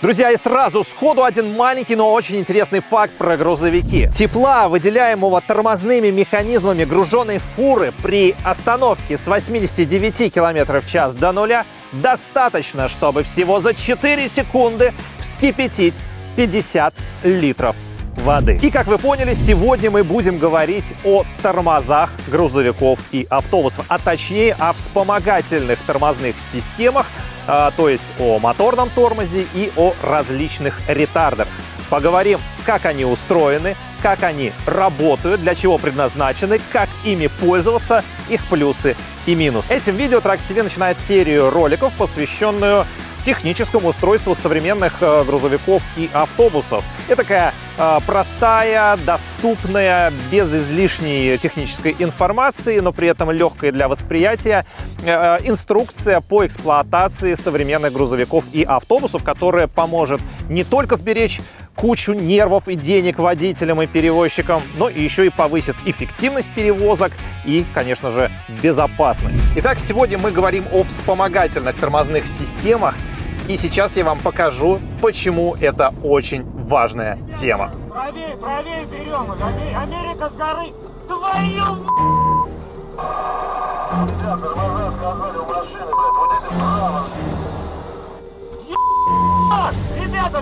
Друзья, и сразу сходу один маленький, но очень интересный факт про грузовики. Тепла, выделяемого тормозными механизмами груженной фуры при остановке с 89 км в час до нуля, достаточно, чтобы всего за 4 секунды вскипятить 50 литров воды. И как вы поняли, сегодня мы будем говорить о тормозах грузовиков и автобусов, а точнее о вспомогательных тормозных системах, то есть о моторном тормозе и о различных ретардерах. Поговорим, как они устроены, как они работают, для чего предназначены, как ими пользоваться, их плюсы и минусы. Этим видео Trax TV начинает серию роликов, посвященную техническому устройству современных грузовиков и автобусов. Это такая простая, доступная, без излишней технической информации, но при этом легкая для восприятия инструкция по эксплуатации современных грузовиков и автобусов, которая поможет не только сберечь кучу нервов и денег водителям и перевозчикам, но и еще и повысит эффективность перевозок и, конечно же, безопасность. Итак, сегодня мы говорим о вспомогательных тормозных системах, и сейчас я вам покажу, почему это очень важная тема. Правее, правее берем, Америка с горы, твою Нельзя, тормоза сказали у машины, блядь, вот это право. Ребята,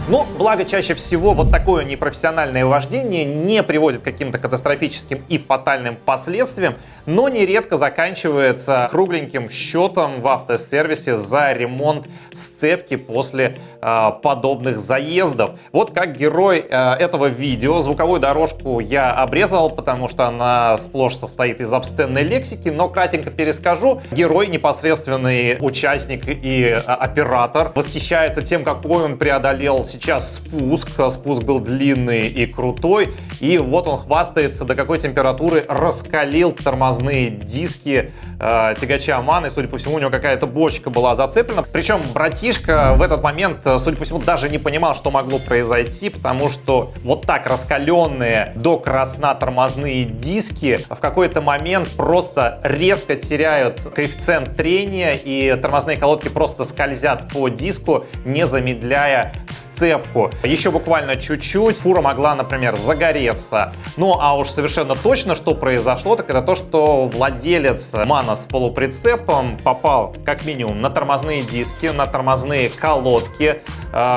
Но, благо, чаще всего вот такое непрофессиональное вождение не приводит к каким-то катастрофическим и фатальным последствиям, но нередко заканчивается кругленьким счетом в автосервисе за ремонт сцепки после подобных заездов. Вот как герой этого видео. Звуковую дорожку я обрезал, потому что она сплошь состоит из обсценной лексики, но кратенько перескажу. Герой, непосредственный участник и оператор, восхищается тем, какой он преодолел сейчас спуск. Спуск был длинный и крутой. И вот он хвастается, до какой температуры раскалил тормозные диски тягача Маны. Судя по всему, у него какая-то бочка была зацеплена. Причем братишка в этот момент, судя по всему, даже не понимал, что могло произойти, потому что вот так раскаленные до красна тормозные диски в какой-то момент просто резко теряют коэффициент трения, и тормозные колодки просто скользят по диску, не замедляя сцепку. Еще буквально чуть-чуть фура могла, например, загореться. Ну а уж совершенно точно, что произошло, так это то, что владелец Мана с полуприцепом попал как минимум на тормозные диски, на тормозные колодки,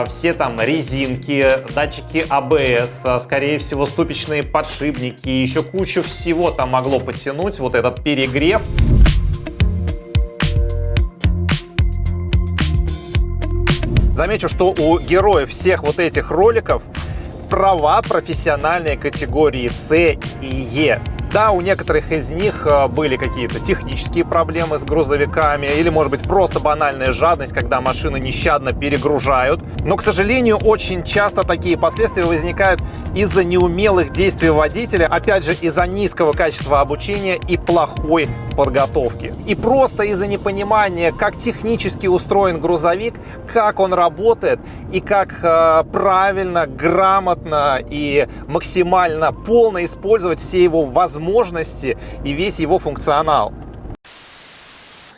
все там резинки, датчики АБС, скорее всего ступичные подшипники, еще кучу всего там могло потянуть, вот этот перегрев. Замечу, что у героев всех вот этих роликов права профессиональной категории С и Е. Да, у некоторых из них были какие-то технические проблемы с грузовиками или, может быть, просто банальная жадность, когда машины нещадно перегружают. Но, к сожалению, очень часто такие последствия возникают из-за неумелых действий водителя, опять же, из-за низкого качества обучения и плохой подготовки. И просто из-за непонимания, как технически устроен грузовик, как он работает и как правильно, грамотно и максимально полно использовать все его возможности и весь его функционал.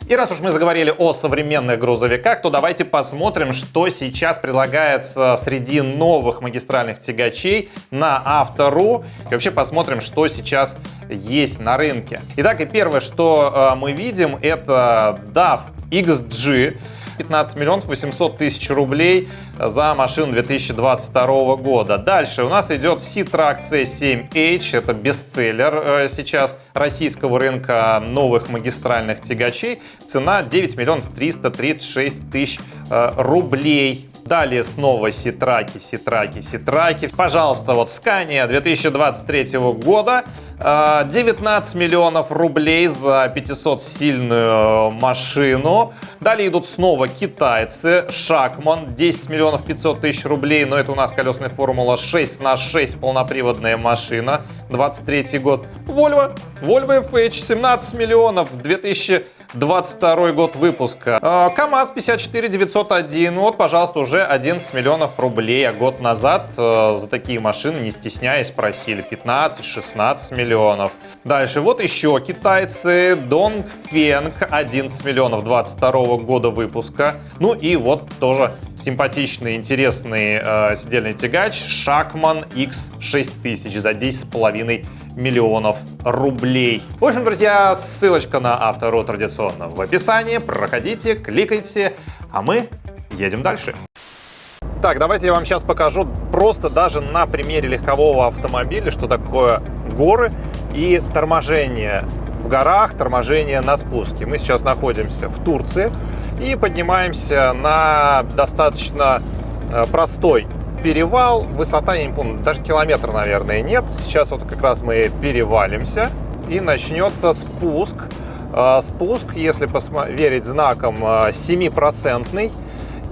И раз уж мы заговорили о современных грузовиках, то давайте посмотрим, что сейчас предлагается среди новых магистральных тягачей на Авто.ру. И вообще посмотрим, что сейчас есть на рынке. Итак, и первое, что мы видим, это DAF XG. 15 миллионов 800 тысяч рублей за машину 2022 года. Дальше у нас идет C-Track C7H. Это бестселлер сейчас российского рынка новых магистральных тягачей. Цена 9 миллионов 336 тысяч рублей. Далее снова Ситраки. Пожалуйста, вот Scania 2023 года. 19 миллионов рублей за 500-сильную машину. Далее идут снова китайцы. Шакман, 10 миллионов 500 тысяч рублей, но это у нас колесная формула 6х6, полноприводная машина, 23 год. Volvo FH, 17 миллионов, 2022 год выпуска. КамАЗ 54 901, вот, пожалуйста, уже 11 миллионов рублей, а год назад за такие машины, не стесняясь, просили 15-16 миллионов. Дальше, вот еще китайцы, Dongfeng, 11 миллионов 22 года выпуска. Ну и вот тоже симпатичный, интересный сидельный тягач Шакман X6000 за 10,5 миллионов рублей. В общем, друзья, ссылочка на Автору традиционно в описании. Проходите, кликайте, а мы едем дальше. Так, давайте я вам сейчас покажу просто даже на примере легкового автомобиля, что такое горы и торможение в горах, торможение на спуске. Мы сейчас находимся в Турции и поднимаемся на достаточно простой перевал. Высота, я не помню, даже километра, наверное, нет. Сейчас вот как раз мы перевалимся и начнется спуск. Спуск, если верить знакам, 7%.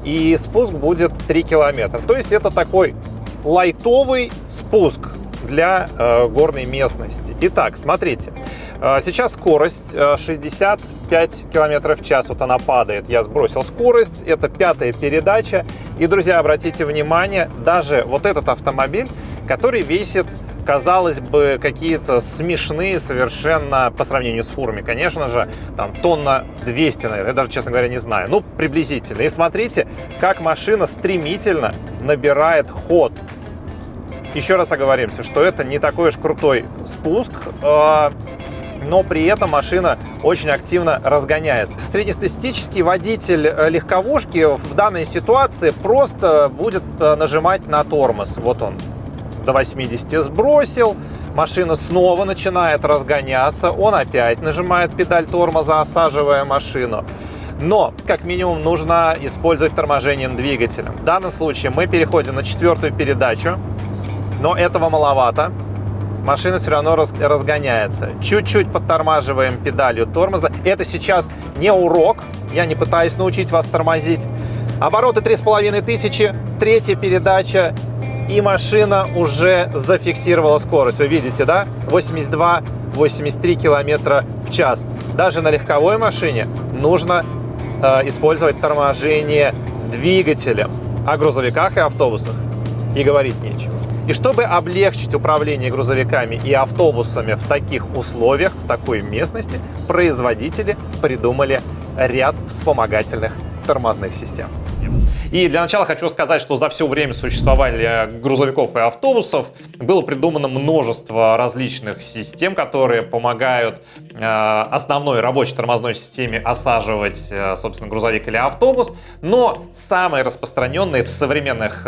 И спуск будет 3 километра. То есть это такой лайтовый спуск для горной местности. Итак, смотрите. Сейчас скорость 65 км в час. Вот она падает. Я сбросил скорость. Это 5-я передача. И, друзья, обратите внимание, даже вот этот автомобиль, который весит, казалось бы, какие-то смешные совершенно по сравнению с фурами. Конечно же, там тонна 200, наверное. Я даже, честно говоря, не знаю. Ну, приблизительно. И смотрите, как машина стремительно набирает ход. Еще раз оговоримся, что это не такой уж крутой спуск, но при этом машина очень активно разгоняется. Среднестатистический водитель легковушки в данной ситуации просто будет нажимать на тормоз. Вот он до 80 сбросил, машина снова начинает разгоняться, он опять нажимает педаль тормоза, осаживая машину. Но, как минимум, нужно использовать торможением двигателя. В данном случае мы переходим на 4-ю передачу, но этого маловато. Машина все равно разгоняется. Чуть-чуть подтормаживаем педалью тормоза. Это сейчас не урок, я не пытаюсь научить вас тормозить. Обороты 3500, 3-я передача, и машина уже зафиксировала скорость. Вы видите, да? 82-83 км в час. Даже на легковой машине нужно использовать торможение двигателем. О грузовиках и автобусах и говорить нечего. И чтобы облегчить управление грузовиками и автобусами в таких условиях, в такой местности, производители придумали ряд вспомогательных тормозных систем. И для начала хочу сказать, что за все время существования грузовиков и автобусов было придумано множество различных систем, которые помогают основной рабочей тормозной системе осаживать, собственно, грузовик или автобус. Но самые распространенные в современных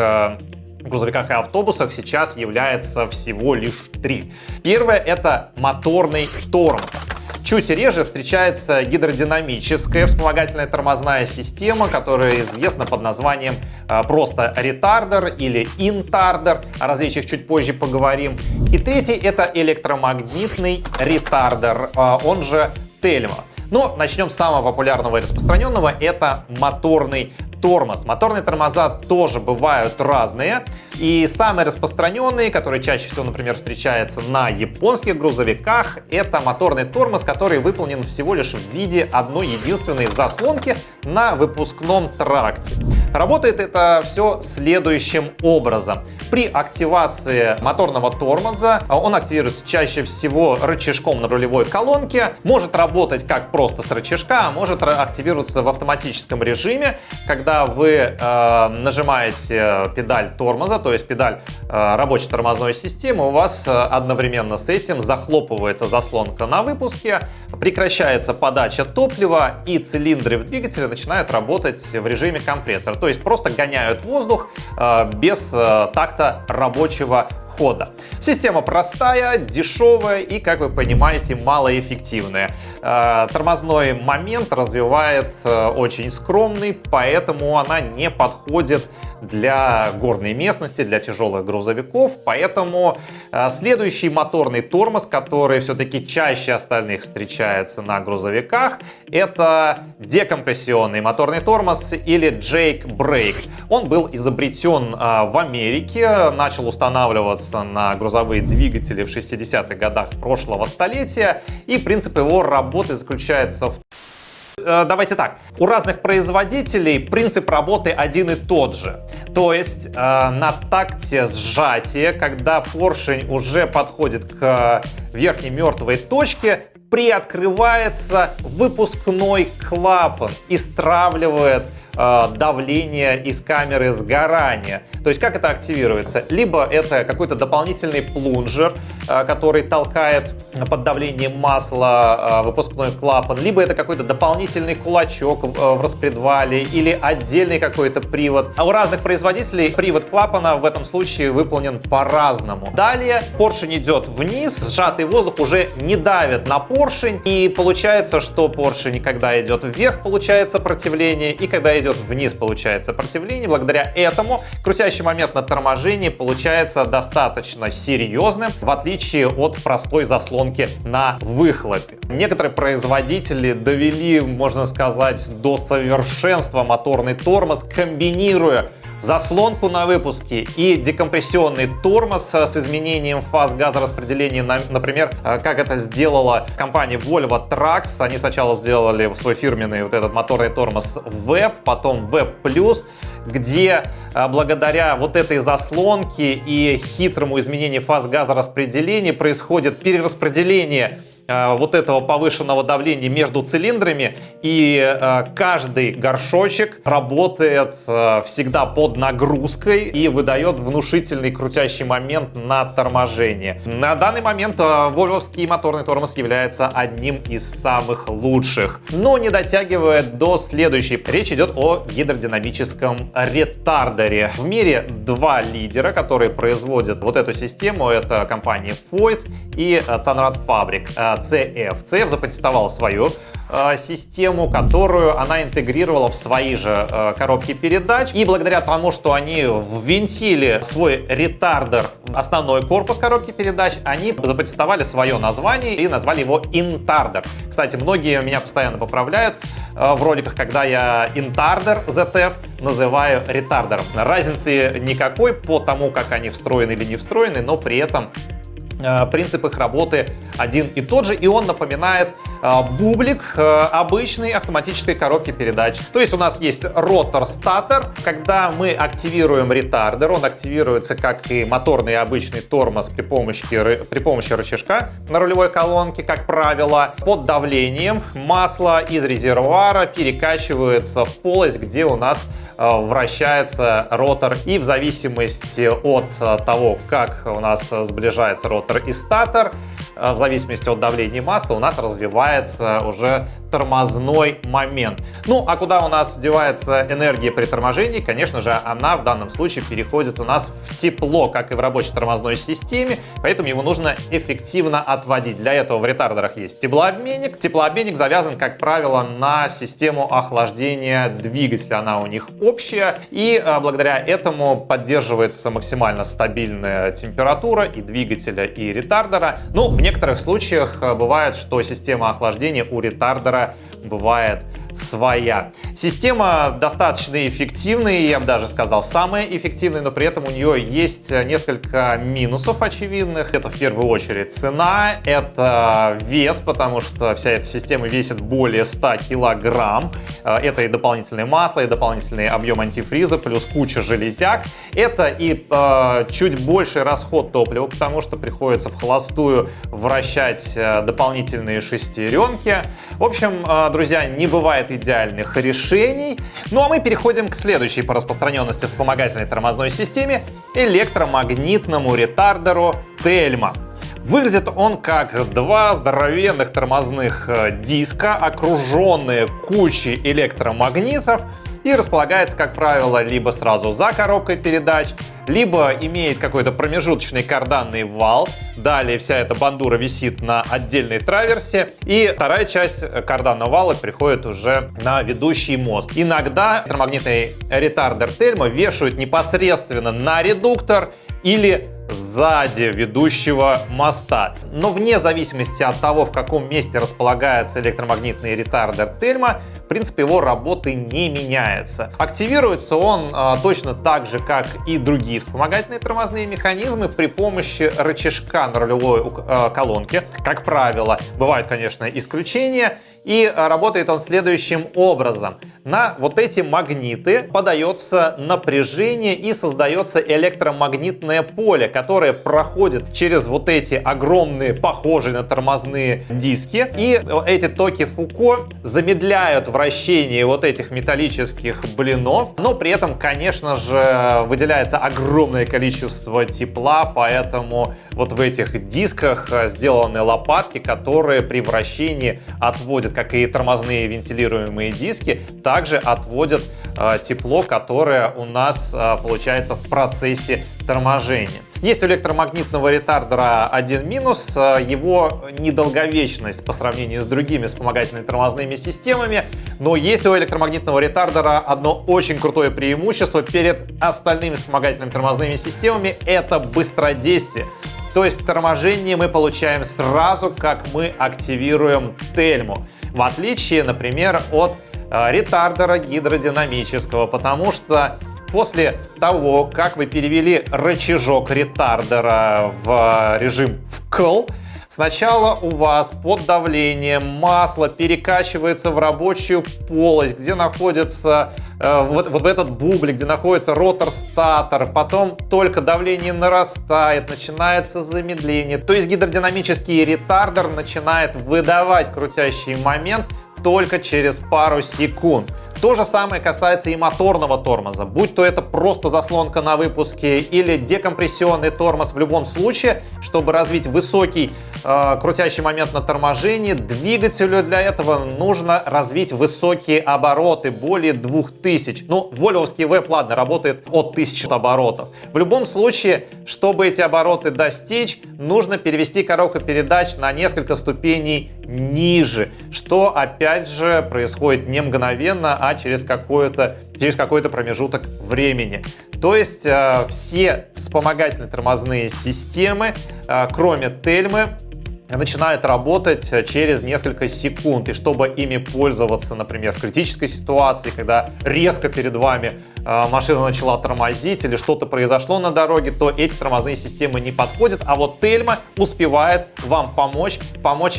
грузовиках и автобусах сейчас является всего лишь 3. Первое — это моторный тормоз. Чуть реже встречается гидродинамическая вспомогательная тормозная система, которая известна под названием просто ретардер или интардер. О различиях чуть позже поговорим. И третий — это электромагнитный ретардер, он же Тельма. Но начнем с самого популярного и распространенного — это моторный тормоз. Моторные тормоза тоже бывают разные. И самые распространенные, которые чаще всего, например, встречаются на японских грузовиках, это моторный тормоз, который выполнен всего лишь в виде одной единственной заслонки на выпускном тракте. Работает это все следующим образом. При активации моторного тормоза он активируется чаще всего рычажком на рулевой колонке. Может работать как просто с рычажка, а может активироваться в автоматическом режиме, когда вы нажимаете педаль тормоза, то есть педаль рабочей тормозной системы, у вас одновременно с этим захлопывается заслонка на выпуске, прекращается подача топлива, и цилиндры в двигателе начинают работать в режиме компрессора, то есть просто гоняют воздух без такта рабочего хода. Система простая, дешевая и, как вы понимаете, малоэффективная. Тормозной момент развивает очень скромный, поэтому она не подходит для горной местности, для тяжелых грузовиков. Поэтому следующий моторный тормоз, который все-таки чаще остальных встречается на грузовиках, это декомпрессионный моторный тормоз или Jake Brake. Он был изобретен в Америке, начал устанавливаться на грузовые двигатели в 60-х годах прошлого столетия, и принцип его работы заключается в... Давайте так, у разных производителей принцип работы один и тот же. То есть на такте сжатия, когда поршень уже подходит к верхней мертвой точке, приоткрывается выпускной клапан и стравливает давление из камеры сгорания. То есть как это активируется? Либо это какой-то дополнительный плунжер, который толкает под давлением масла выпускной клапан, либо это какой-то дополнительный кулачок в распредвале или отдельный какой-то привод. А у разных производителей привод клапана в этом случае выполнен по-разному. Далее поршень идет вниз, сжатый воздух уже не давит на поршень, и получается, что поршень, когда идет вверх, получает сопротивление, и когда идет вниз, получает сопротивление. Благодаря этому крутящий момент на торможении получается достаточно серьезным, в отличие от простой заслонки на выхлопе. Некоторые производители довели, можно сказать, до совершенства моторный тормоз, комбинируя заслонку на выпуске и декомпрессионный тормоз с изменением фаз газораспределения, например, как это сделала компания Volvo Trucks. Они сначала сделали свой фирменный вот этот моторный тормоз Web, потом Web Plus, где благодаря вот этой заслонке и хитрому изменению фаз газораспределения происходит перераспределение вот этого повышенного давления между цилиндрами, и каждый горшочек работает всегда под нагрузкой и выдает внушительный крутящий момент на торможение. На данный момент вольвовский моторный тормоз является одним из самых лучших, но не дотягивает до следующей. Речь идет о гидродинамическом ретардере. В мире два лидера, которые производят вот эту систему, это компания Voith и Conrad Fabric. CF. CF запатентовала свою систему, которую она интегрировала в свои же коробки передач. И благодаря тому, что они ввинтили свой ретардер в основной корпус коробки передач, они запатентовали свое название и назвали его Intardер. Кстати, многие меня постоянно поправляют в роликах, когда я Intardер ZF называю ретардером. Разницы никакой по тому, как они встроены или не встроены, но при этом принцип их работы один и тот же, и он напоминает бублик обычной автоматической коробки передач. То есть у нас есть ротор-статор. Когда мы активируем ретардер, он активируется, как и моторный обычный тормоз, при помощи рычажка на рулевой колонке, как правило. Под давлением масло из резервуара перекачивается в полость, где у нас вращается ротор, и в зависимости от того, как у нас сближается ротор и статор, в зависимости от давления масла у нас развивается уже тормозной момент. Ну, а куда у нас девается энергия при торможении? Конечно же, она в данном случае переходит у нас в тепло, как и в рабочей тормозной системе, поэтому его нужно эффективно отводить. Для этого в ретардерах есть теплообменник. Теплообменник завязан, как правило, на систему охлаждения двигателя. Она у них общая, и благодаря этому поддерживается максимально стабильная температура и двигателя, и ретардера. Ну, в некоторых случаях бывает, что система охлаждения у ретардера бывает своя. Система достаточно эффективная, я бы даже сказал, самая эффективная, но при этом у нее есть несколько минусов очевидных. Это в первую очередь цена, это вес, потому что вся эта система весит более 100 килограмм. Это и дополнительное масло, и дополнительный объем антифриза, плюс куча железяк. Это и чуть больший расход топлива, потому что приходится в холостую вращать дополнительные шестеренки. В общем, друзья, не бывает идеальных решений. Ну а мы переходим к следующей по распространенности вспомогательной тормозной системе — электромагнитному ретардеру Тельма. Выглядит он как два здоровенных тормозных диска, окруженные кучей электромагнитов. и располагается, как правило, либо сразу за коробкой передач, либо имеет какой-то промежуточный карданный вал. Далее вся эта бандура висит на отдельной траверсе, и вторая часть карданного вала приходит уже на ведущий мост. Иногда электромагнитный ретардер Тельма вешают непосредственно на редуктор или сзади ведущего моста. Но вне зависимости от того, в каком месте располагается электромагнитный ретардер Тельма, в принципе, его работы не меняется. Активируется он точно так же, как и другие вспомогательные тормозные механизмы, при помощи рычажка на рулевой колонке. Как правило, бывают, конечно, исключения. И работает он следующим образом. На вот эти магниты подается напряжение и создается электромагнитное поле, которое проходит через вот эти огромные, похожие на тормозные диски. И эти токи Фуко замедляют вращение вот этих металлических блинов. Но при этом, конечно же, выделяется огромное количество тепла, поэтому вот в этих дисках сделаны лопатки, которые при вращении отводят, как и тормозные вентилируемые диски, также отводят тепло, которое у нас получается в процессе торможения. Есть у электромагнитного ретардера один минус: его недолговечность по сравнению с другими вспомогательными тормозными системами. Но есть у электромагнитного ретардера одно очень крутое преимущество перед остальными вспомогательными тормозными системами — это быстродействие. То есть торможение мы получаем сразу, как мы активируем Тельму. В отличие, например, от ретардера гидродинамического, потому что после того, как вы перевели рычажок ретардера в режим вкл, сначала у вас под давлением масло перекачивается в рабочую полость, где находится вот в этот бублик, где находится ротор-статор. Потом только давление нарастает, начинается замедление. То есть гидродинамический ретардер начинает выдавать крутящий момент только через пару секунд. То же самое касается и моторного тормоза. Будь то это просто заслонка на выпуске или декомпрессионный тормоз, в любом случае, чтобы развить высокий крутящий момент на торможении, двигателю для этого нужно развить высокие обороты, более 2000. Ну, вольвовский ВЭП, ладно, работает от 1000 оборотов. В любом случае, чтобы эти обороты достичь, нужно перевести коробку передач на несколько ступеней ниже, что, опять же, происходит не мгновенно, а через какой-то промежуток времени. То есть все вспомогательные тормозные системы, кроме Тельмы, начинают работать через несколько секунд. И чтобы ими пользоваться, например, в критической ситуации, когда резко перед вами машина начала тормозить или что-то произошло на дороге, то эти тормозные системы не подходят. А вот Тельма успевает вам помочь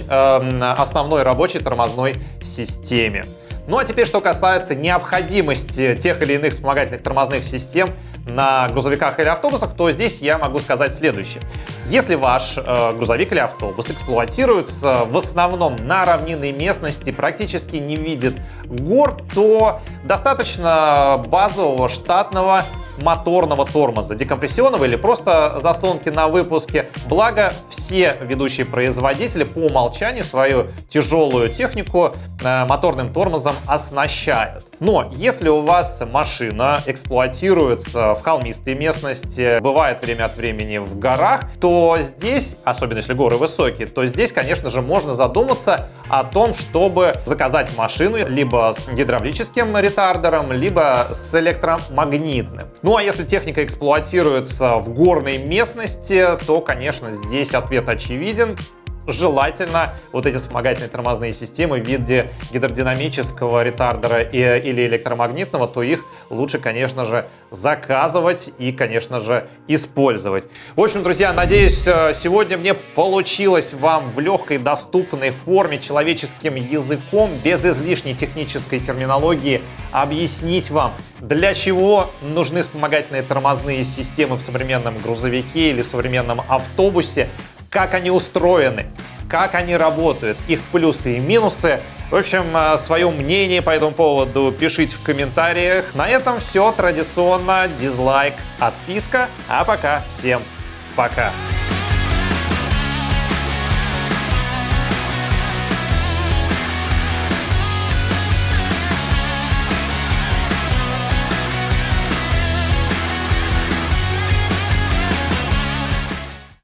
основной рабочей тормозной системе. Ну а теперь, что касается необходимости тех или иных вспомогательных тормозных систем на грузовиках или автобусах, то здесь я могу сказать следующее. Если ваш грузовик или автобус эксплуатируется в основном на равнинной местности, практически не видит гор, то достаточно базового штатного моторного тормоза, декомпрессионного или просто заслонки на выпуске. Благо, все ведущие производители по умолчанию свою тяжелую технику моторным тормозом оснащают. Но если у вас машина эксплуатируется в холмистой местности, бывает время от времени в горах, то здесь, особенно если горы высокие, то здесь, конечно же, можно задуматься о том, чтобы заказать машину либо с гидравлическим ретардером, либо с электромагнитным. Ну а если техника эксплуатируется в горной местности, то, конечно, здесь ответ очевиден. Желательно вот эти вспомогательные тормозные системы в виде гидродинамического ретардера или электромагнитного, то их лучше, конечно же, заказывать и, конечно же, использовать. В общем, друзья, надеюсь, сегодня мне получилось вам в легкой, доступной форме, человеческим языком, без излишней технической терминологии объяснить вам, для чего нужны вспомогательные тормозные системы в современном грузовике или в современном автобусе, как они устроены, как они работают, их плюсы и минусы. В общем, свое мнение по этому поводу пишите в комментариях. На этом все. Традиционно дизлайк, отписка. А пока всем пока.